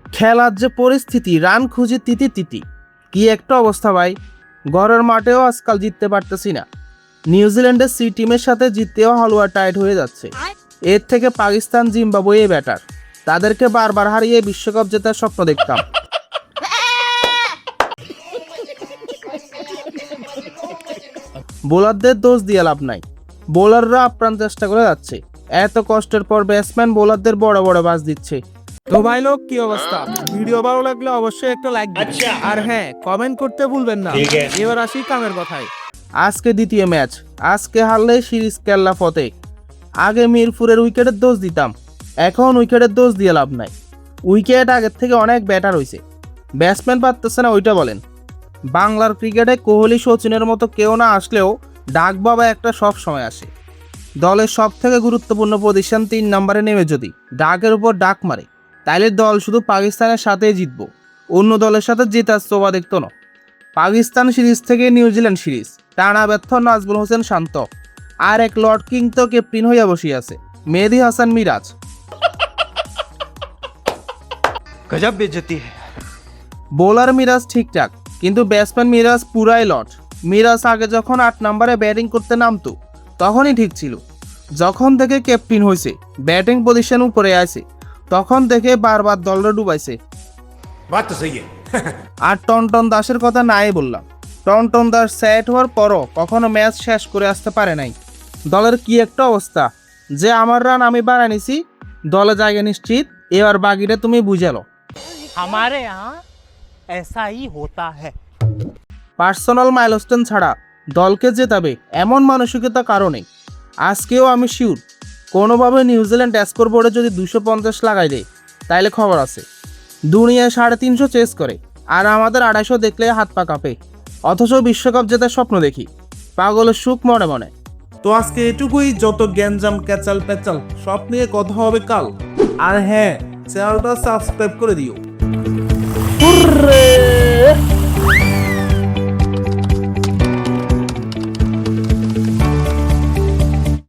খেলার যে পরিস্থিতি, রান খুঁজে তিতি তিতি, কি একটা অবস্থা ভাই। ঘরের মাঠেও আজকাল জিততে পারতেছি না। নিউজিল্যান্ডের সি টিমের সাথে জিততেও হালুয়া টাইট হয়ে যাচ্ছে। এর থেকে পাকিস্তান জিম্বাবুয়ে ব্যাটার। তাদেরকে বারবার হারিয়ে বিশ্বকাপ জেতার স্বপ্ন দেখতাম। বোলারদের দোষ দিয়ে লাভ নাই, বোলাররা আপ্রাণ চেষ্টা করে যাচ্ছে। এত কষ্টের পর ব্যাটসম্যান বোলারদের বড় বড় বাস দিচ্ছে। তো ভাই লোক, কি অবস্থা? ভিডিও ভালো লাগলে অবশ্যই একটা লাইক দিন, আর হ্যাঁ, কমেন্ট করতে ভুলবেন না। এবার আসি কামের কথায়। আজকে দ্বিতীয় ম্যাচ, আজকে হারলে সিরিজ কেল্লা ফতে। আগে মিরপুরের উইকেটের দোষ দিতাম, এখন উইকেটের দোষ দিয়ে লাভ নাই। উইকেট আগের থেকে অনেক ব্যাটার হয়েছে, ব্যাটসম্যান পারতেছে না ওইটা বলেন। বাংলার ক্রিকেটে কোহলি সচিনের মতো কেউ না আসলেও ডাক বাবা একটা সব সময় আসে। দলের সব থেকে গুরুত্বপূর্ণ পজিশন 3 নম্বরে নেমে যদি ডাকের উপর ডাক মারে, তাইলে দল শুধু পাকিস্তানের সাথেই জিতবো, অন্য দলের সাথে জেতার শোভা দেখতো না। পাকিস্তান সিরিজ থেকে নিউজিল্যান্ড সিরিজ টানা ব্যর্থ নাজমুল হোসেন শান্ত, আর এক লর্ড কিং তো ক্যাপ্টেন হইয়া বসিয়ে আছে, মেহেদী হাসান মিরাজ। गजब बेइज्जती है। বোলার মিরাজ ঠিকঠাক, কিন্তু ব্যাটসম্যান মিরাজ পুরাই লট। মিরাজ আগে যখন 8 নম্বরে ব্যাটিং করতে নামতো তখনই ঠিক ছিল। যখন থেকে ক্যাপ্টেন হয়েছে, ব্যাটিং পজিশন উপরে আছে, তখন থেকে বারবার দলটা ডুবাইছে। बात तो सही है। আর টনটন দাসের কথা নাই বললাম। টনটন দাস সেট হওয়ার পরও কখনো ম্যাচ শেষ করে আসতে পারে নাই। দলের কি একটা অবস্থা, যে আমার রান আমি বাড়াই নিছি, দলে জায়গা নিশ্চিত, এবার বাকিটা তুমি বুঝালো। हमारे यहाँ ऐसा ही होता है। পার্সোনাল মাইলস্টোন ছাড়া দলকে জেতাবে এমন মানসিকতা কারণে আজকেও আমি শিওর, কোনোভাবে নিউজিল্যান্ড স্কোর বোর্ডে যদি 250 লাগাই দেয় তাইলে খবর আছে। দুনিয়ায় 350 চেস করে, আর আমাদের 250 দেখলে হাত পা কাঁপে। অথচ বিশ্বকাপ জেতার স্বপ্ন দেখি, পাগলের সুখ মনে মনে। তো আজকে এটুকুই, যত গ্যাঞ্জাম ক্যাচাল প্যাচাল সব নিয়ে কথা হবে কাল। আর হ্যাঁ, চ্যানেলটা সাবস্ক্রাইব করে দিও।